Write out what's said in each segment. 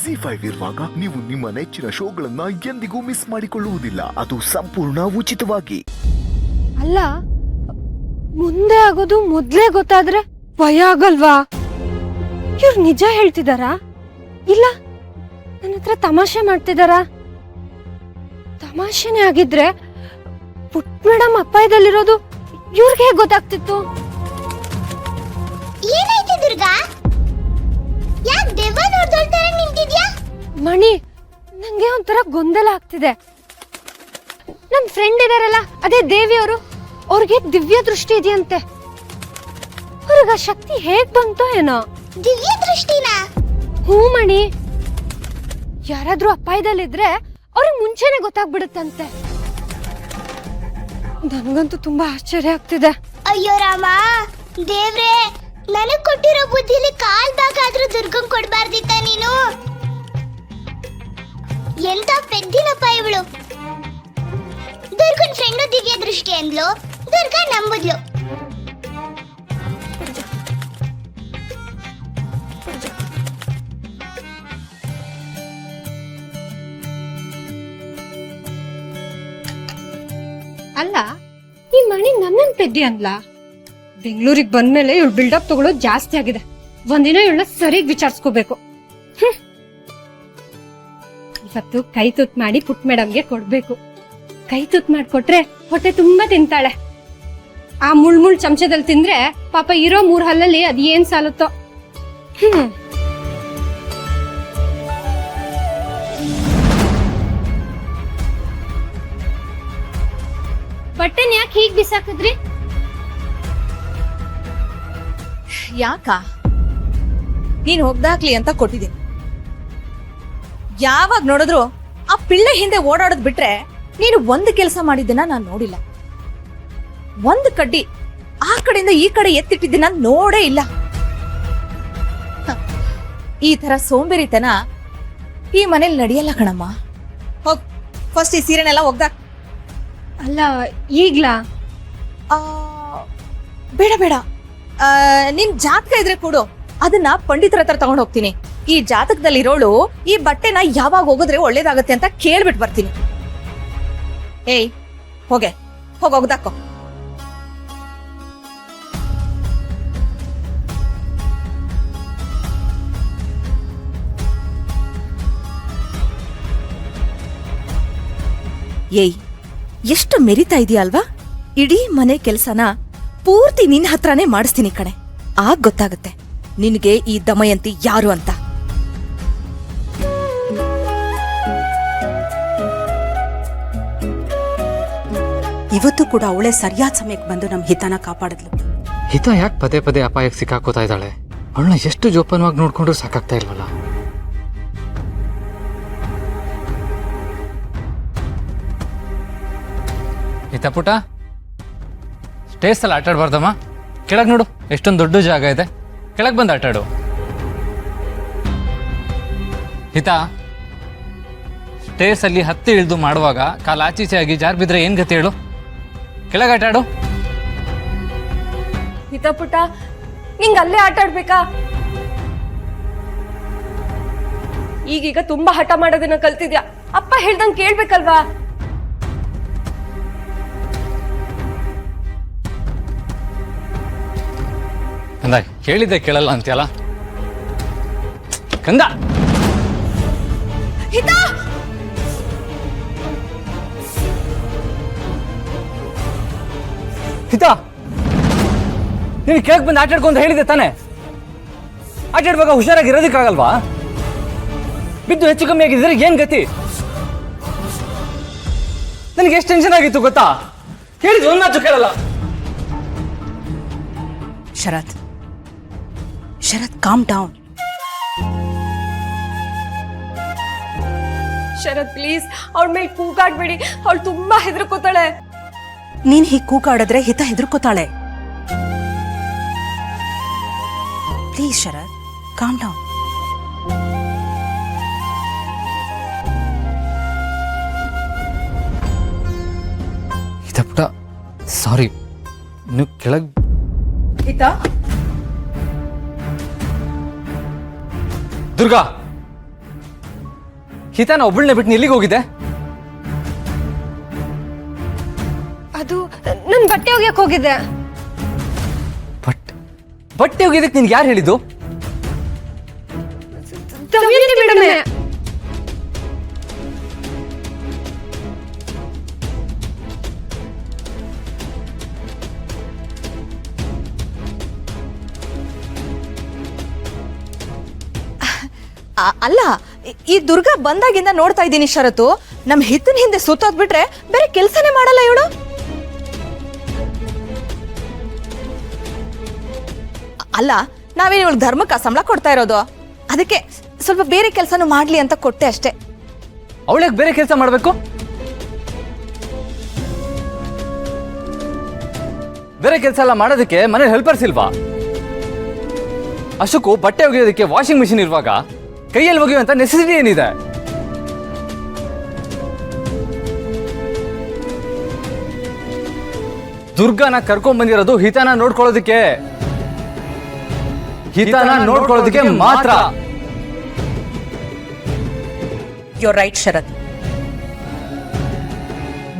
ಜಿ5 ಇರುವಾಗ ನೀವು ನಿಮ್ಮ ನೆಚ್ಚಿನ ಶೋಗಳನ್ನ ಎಂದಿಗೂ ಮಿಸ್ ಮಾಡಿಕೊಳ್ಳುವುದಿಲ್ಲ. ಅದು ಸಂಪೂರ್ಣ ಉಚಿತವಾಗಿ. ಅಲ್ಲ, ಮುಂದೆ ಆಗೋದು ಮೊದ್ಲೇ ಗೊತ್ತಾದ್ರೆ ಭಯ ಆಗಲ್ವಾ? ಇವ್ರು ನಿಜ ಹೇಳ್ತಿದಾರಾ ಇಲ್ಲ ನನ್ನ ಹತ್ರ ತಮಾಷೆ ಮಾಡ್ತಿದಾರಾ? ತಮಾಷೆನೇ ಆಗಿದ್ರೆ ಪುಟ್ ಮೇಡಮ್ ಅಪಾಯದಲ್ಲಿರೋದು ಇವ್ರಿಗೆ ಹೇಗೆ ಗೊತ್ತಾಗ್ತಿತ್ತು? ಏನಾಯ್ತು ದುರ್ಗಾ? ಯಾಕೆ ದೆವ್ವ ನೋಡ್ದೋಳ್ತಾರೆ ನಿಂತಿದ್ಯಾ? ಮಣಿ, ನಂಗೆ ಒಂಥರ ಗೊಂದಲ ಆಗ್ತಿದೆ. ನನ್ ಫ್ರೆಂಡ್ ಇದಾರಲ್ಲ, ಅದೇ ದೇವಿ ಅವರು, ಅವ್ರಿಗೆ ದಿವ್ಯ ದೃಷ್ಟಿ ಇದೆಯಂತೆ. ಅವ್ರಿಗೆ ಆ ಶಕ್ತಿ ಹೇಗ್ ಬಂತೋ ಏನೋ. ದಿವ್ಯ ದೃಷ್ಟಿನ? ಹ್ಞೂ ಮಣಿ, ಯಾರಾದ್ರೂ ಅಪಾಯದಲ್ಲಿದ್ರೆ ಅವ್ರಿಗೆ ಮುಂಚೆನೆ ಗೊತ್ತಾಗ್ಬಿಡುತ್ತಂತೆ. ನನಗಂತೂ ತುಂಬಾ ಆಶ್ಚರ್ಯ ಆಗ್ತಿದೆ. ಅಯ್ಯೋ ರಾಮ ದೇವ್ರೆ, ನನಗ್ ಕೊಟ್ಟಿರೋ ಬುದ್ಧಿಲಿ ಕಾಲ್ ಭಾಗ ಆದ್ರೂ ದುರ್ಗಂಗ್ ಕೊಡ್ಬಾರ್ದಿತ್ತ ನೀನು? ಎಂತ ಪೆದ್ದಿನಪ್ಪ ಇವಳು. ದುರ್ಗನ್ ಫ್ರೆಂಡು ದಿವ್ಯ ದೃಷ್ಟಿ ಅಂದ್ಲು, ದುರ್ಗಾ ನಂಬುದ್ಲು. ಅಲ್ಲ, ಈ ಮಣಿ ನನ್ನನ್ ಪೆದ್ದಿ ಅನ್ಲ. ಬೆಂಗಳೂರಿಗೆ ಬಂದ್ಮೇಲೆ ಇವಳು ಬಿಲ್ಡಪ್ ತಗೊಳ್ಳೋದು ಜಾಸ್ತಿ ಆಗಿದೆ. ಒಂದಿನ ಇವಳನ್ನ ಸರಿಯಾಗಿ ವಿಚಾರಿಸ್ಕೋಬೇಕು. ಇವತ್ತು ಕೈ ತುತ್ ಮಾಡಿ ಪುಟ್ ಮೇಡಮ್ಗೆ ಕೊಡ್ಬೇಕು. ಕೈ ತುತ್ ಮಾಡ್ಕೊಟ್ರೆ ಹೊಟ್ಟೆ ತುಂಬಾ ತಿಂತಾಳೆ. ಆ ಮುಳ್ ಚಮಚದಲ್ಲಿ ತಿಂದ್ರೆ ಪಾಪ ಇರೋ 3 ಹಲ್ಲಲ್ಲಿ ಅದ್ ಏನ್ ಸಾಲುತ್ತೋ. ಬಟ್ಟೆನ್ ಯಾಕೆ ಹೀಗ್ ಬಿಸಾಕಿದ್ರಿ? ಯಾಕ ನೀನ್ ಹೋಗ್ದಾಕ್ಲಿ ಅಂತ ಕೊಟ್ಟಿದ್ದೀನಿ. ಯಾವಾಗ ನೋಡಿದ್ರು ಆ ಪಿಳ್ಳೆ ಹಿಂದೆ ಓಡಾಡೋದ್ ಬಿಟ್ರೆ ನೀನು ಒಂದು ಕೆಲಸ ಮಾಡಿದ್ದನ್ನ ನಾನ್ ನೋಡಿಲ್ಲ. ಒಂದು ಕಡ್ಡಿ ಆ ಕಡೆಯಿಂದ ಈ ಕಡೆ ಎತ್ತಿಟ್ಟಿದ್ದನ್ನ ನೋಡೇ ಇಲ್ಲ. ಈ ತರ ಸೋಂಬೇರಿತನ ಈ ಮನೇಲಿ ನಡೆಯಲ್ಲ ಕಣಮ್ಮ. ಹೋಗ್ ಫಸ್ಟ್ ಈ ಸೀರೆನೆಲ್ಲ ಒಗ್ದಾಕ್. ಅಲ್ಲ, ಈಗ್ಲಾ? ಬೇಡ ಬೇಡ, ನಿನ್ ಜಾತಕ ಇದ್ರೆ ಕೊಡು, ಅದನ್ನ ಪಂಡಿತರ ಹತ್ರ ತಗೊಂಡ್ ಹೋಗ್ತೀನಿ. ಈ ಜಾತಕದಲ್ಲಿರೋಳು ಈ ಬಟ್ಟೆನ ಯಾವಾಗ ಹೋಗಿದ್ರೆ ಒಳ್ಳೇದಾಗತ್ತೆ ಅಂತ ಕೇಳ್ಬಿಟ್ಟು ಬರ್ತೀನಿ. ಏಯ್ ಹೋಗೋಗ್ದಾಕೋ. ಏಯ್, ಎಷ್ಟು ಮೆರಿತಾ ಇದೆಯಲ್ವಾ? ಇಡೀ ಮನೆ ಕೆಲ್ಸನ ಪೂರ್ತಿ ನಿನ್ ಹತ್ರನೇ ಮಾಡಿಸ್ತೀನಿ ಕಣೆ. ಆಗ ಗೊತ್ತಾಗತ್ತೆ ನಿನ್ಗೆ ಈ ದಮಯಂತಿ ಯಾರು ಅಂತ. ಇವತ್ತು ಕೂಡ ಅವಳೇ ಸರಿಯಾದ ಸಮಯಕ್ಕೆ ಬಂದು ನಮ್ ಹಿತನ ಕಾಪಾಡಿದ್ಲು. ಹಿತ ಯಾಕೆ ಪದೇ ಪದೇ ಅಪಾಯಕ್ಕೆ ಸಿಕ್ಕಾಕೋತಾ ಇದ್ದಾಳೆ? ಅವಳನ್ನ ಎಷ್ಟು ಜೋಪಾನವಾಗಿ ನೋಡ್ಕೊಂಡ್ರು ಸಾಕಾಗ್ತಾ ಇಲ್ವಲ್ಲ. ಹಿತ ಪುಟ, ಸ್ಟೇಜ್ ಅಲ್ಲಿ ಆಟಾಡ್ಬಾರ್ದಮ್ಮ. ಕೆಳಗ್ ನೋಡು, ಎಷ್ಟೊಂದು ದೊಡ್ಡ ಜಾಗ ಇದೆ, ಕೆಳಗ್ ಬಂದು ಆಟಾಡು. ಹಿತ, ಸ್ಟೇಜ್ ಅಲ್ಲಿ ಹತ್ತಿ ಇಳಿದು ಮಾಡುವಾಗ ಕಾಲ ಆಚೀಚೆ ಆಗಿ ಜಾರ್ ಬಿದ್ರೆ ಏನ್ ಗತಿ ಹೇಳು? ಕೆಳಗೆ ಆಟಾಡು. ಹಿತ ಪುಟ, ನಿಂಗ್ ಅಲ್ಲೇ ಆಟಾಡ್ಬೇಕಾ? ಈಗೀಗ ತುಂಬಾ ಹಠ ಮಾಡೋದನ್ನ ಕಲ್ತಿದ್ಯಾ. ಅಪ್ಪ ಹೇಳ್ದಂಗ್ ಕೇಳ್ಬೇಕಲ್ವಾ? ಕಂದ, ಹೇಳಿದ್ದೆ ಕೇಳಲ್ಲ ಅಂತ್ಯಲ್ಲ ಕಂದ. ಹಿತ, ಹಿತ, ನೀನು ಕೆಳಗೆ ಬಂದು ಆಟಾಡ್ಕೊಂತ ಹೇಳಿದೆ ತಾನೆ? ಆಟಾಡುವಾಗ ಹುಷಾರಾಗಿ ಇರೋದಕ್ಕಾಗಲ್ವಾ? ಬಿದ್ದು ಹೆಚ್ಚು ಕಮ್ಮಿ ಆಗಿದ್ರೆ ಏನ್ ಗತಿ? ನನಗೆ ಎಷ್ಟು ಟೆನ್ಷನ್ ಆಗಿತ್ತು ಗೊತ್ತಾ? ಹೇಳಿದ್ದು ಒಂದು ಮಾತು ಕೇಳಲ್ಲ. ಶರತ್ ಕಾಮ್ ಡೌನ್. ಶರತ್ ಪ್ಲೀಸ್, ಅವಳ ಮೇಲೆ ಕೂಗಾಡ್ಬೇಡಿ. ಅವಳು ತುಂಬಾ ಹೆದರ್ಕೋತಾಳೆ. ನೀನ್ ಹೀಗ್ ಕೂಗಾಡಿದ್ರೆ ಹಿತ ಹೆದರ್ಕೋತಾಳೆ. Please Sharath, calm down. Hita ಪುಟ, ಸಾರಿ, ನೀವು ಕೆಳಗೆ. ಹಿತ, ದುರ್ಗಾ, ಹಿತಾನ ಒಬ್ಬಳನ್ನೇ ಬಿಟ್ಟು ಎಲ್ಲಿಗೆ ಹೋಗಿದೆ? ಅದು ನನ್ ಬಟ್ಟೆ ಒಗ್ಯಕ್ ಹೋಗಿದ್ದೆ. ಬಟ್ಟೆ ಒಗೆಯೋದಕ್ಕೆ ನಿನ್ಗೆ ಯಾರು ಹೇಳಿದ್ದು? ದಮಯಂತಿ ಮೇಡಮೇ. ಅಲ್ಲ, ಈ ದುರ್ಗಾ ಬಂದಾಗಿಂದ ನೋಡ್ತಾ ಇದ್ದೀನಿ ಶರತ್ತು, ನಮ್ ಹಿತ್ತನ ಹಿಂದೆ ಸುತ್ತೋದ್ಬಿಟ್ರೆ ಬೇರೆ ಕೆಲ್ಸನೇ ಮಾಡಲ್ಲ ಇವಳು. ಅಲ್ಲ, ನಾವೇನು ಇವಳು ಧರ್ಮಕ್ಕ ಸಂಬಳ ಕೊಡ್ತಾ ಇರೋದು, ಅದಕ್ಕೆ ಸ್ವಲ್ಪ ಬೇರೆ ಕೆಲಸನೂ ಮಾಡ್ಲಿ ಅಂತ ಕೊಟ್ಟೆ ಅಷ್ಟೇ. ಅವಳಿಗೆ ಬೇರೆ ಕೆಲಸ ಮಾಡಬೇಕು? ಬೇರೆ ಕೆಲಸ ಎಲ್ಲ ಮಾಡೋದಕ್ಕೆ ಮನೇಲಿ ಹೆಲ್ಪರ್ಸ್ ಇಲ್ವಾ? ಅಷ್ಟಕ್ಕೂ ಬಟ್ಟೆ ಒಗೆಯೋದಕ್ಕೆ ವಾಷಿಂಗ್ ಮಿಷಿನ್ ಇರುವಾಗ ಕೈಯಲ್ಲಿ ಒಗೆಯುವಂತ ನೆಸೆಸಿಟಿ ಏನಿದೆ? ದುರ್ಗಾನ ಕರ್ಕೊಂಡ್ ಬಂದಿರೋದು ಹಿತಾನ ನೋಡ್ಕೊಳ್ಳೋದಕ್ಕೆ ಮಾತ್ರ. ಯೋರ್ ರೈಟ್ ಶರತ್.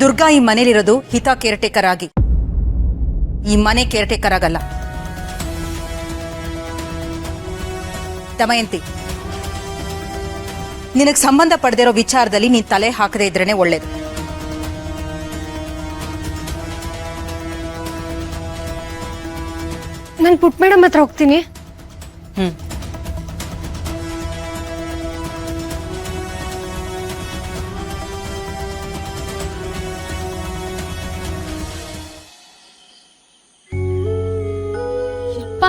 ದುರ್ಗಾ ಈ ಮನೇಲಿರೋದು ಹಿತಾ ಕೇರ್ಟೇಕರ್ ಆಗಿ, ಈ ಮನೆ ಕೇರ್ಟೇಕರ್ ಆಗಲ್ಲ. ದಮಯಂತಿ, ನಿನಗೆ ಸಂಬಂಧ ಪಡೆದಿರೋ ವಿಚಾರದಲ್ಲಿ ನೀನ್ ತಲೆ ಹಾಕದೇ ಇದ್ರೇನೆ ಒಳ್ಳೇದು. ನಾನು ಪುಟ್ ಮೇಡಮ್ ಹತ್ರ ಹೋಗ್ತೀನಿ. ಯಪ್ಪ,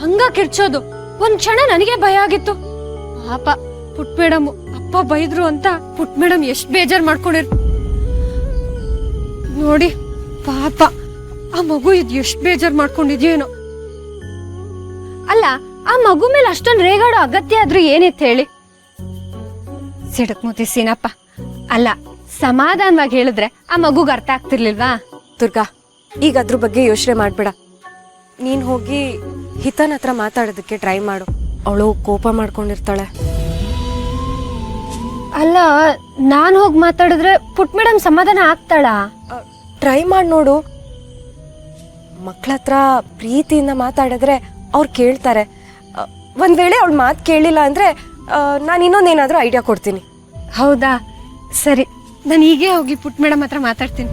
ಹಂಗ ಕಿರ್ಚೋದು ಒಂದ್ ಕ್ಷಣ ನನಗೆ ಭಯ ಆಗಿತ್ತು. ಪಾಪ ಪುಟ್ ಮೇಡಮ್ ಅಪ್ಪ ಬೈದ್ರು ಅಂತ ಪುಟ್ ಮೇಡಮ್ ಎಷ್ಟ್ ಬೇಜಾರ್ ಮಾಡ್ಕೊಂಡಿರ್ ನೋಡಿ. ಪಾಪ ಆ ಮಗು ಇದು ಎಷ್ಟ್ ಬೇಜಾರ್ ಮಾಡ್ಕೊಂಡಿದ್ಯೇನೋ. ಅಲ್ಲ, ಆ ಮಗು ಮೇಲೆ ಅಷ್ಟೊಂದು ರೇಗಾಡೋ ಅಗತ್ಯ ಆದ್ರೂ ಏನಿತ್ತು ಹೇಳಿ? ಸಿಡಕ್ ಮೂತಿ ಸೀನಪ್ಪ. ಅಲ್ಲ, ಸಮಾಧಾನವಾಗಿ ಹೇಳಿದ್ರೆ ಆ ಮಗುಗ್ ಅರ್ಥ ಆಗ್ತಿರ್ಲಿಲ್ವಾ? ದುರ್ಗಾ, ಈಗ ಅದ್ರ ಬಗ್ಗೆ ಯೋಚನೆ ಮಾಡ್ಬೇಡ. ನೀನ್ ಹೋಗಿ ಹಿತನ್ ಹತ್ರ ಮಾತಾಡೋದಕ್ಕೆ ಟ್ರೈ ಮಾಡು. ಅವಳು ಕೋಪ ಮಾಡ್ಕೊಂಡಿರ್ತಾಳೆ. ಅಲ್ಲ, ನಾನ್ ಹೋಗಿ ಮಾತಾಡಿದ್ರೆ ಪುಟ್ ಮೇಡಮ್ ಸಮಾಧಾನ ಆಗ್ತಾಳ? ಟ್ರೈ ಮಾಡಿ ನೋಡು. ಮಕ್ಳ ಹತ್ರ ಪ್ರೀತಿಯಿಂದ ಮಾತಾಡಿದ್ರೆ ಅವ್ರು ಕೇಳ್ತಾರೆ. ಒಂದ್ ವೇಳೆ ಅವಳು ಮಾತು ಕೇಳಿಲ್ಲ ಅಂದ್ರೆ ನಾನು ಇನ್ನೊಂದೇನಾದ್ರೂ ಐಡಿಯಾ ಕೊಡ್ತೀನಿ. ಹೌದಾ? ಸರಿ, ನಾನು ಹೀಗೆ ಹೋಗಿ ಪುಟ್ ಮೇಡಮ್ ಹತ್ರ ಮಾತಾಡ್ತೀನಿ.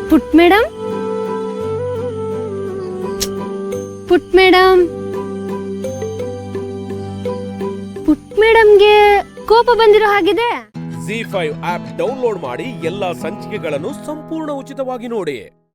ಪುಟ್ ಮೇಡಮ್, ಪುಟ್ ಮೇಡಮ್, ಪುಟ್ ಮೇಡಮ್ಗೆ ಕೋಪ ಬಂದಿರೋ ಹಾಗಿದೆ. ZEE5 ಆಪ್ ಡೌನ್ಲೋಡ್ ಮಾಡಿ ಎಲ್ಲಾ ಸಂಚಿಕೆಗಳನ್ನು ಸಂಪೂರ್ಣ ಉಚಿತವಾಗಿ ನೋಡಿ.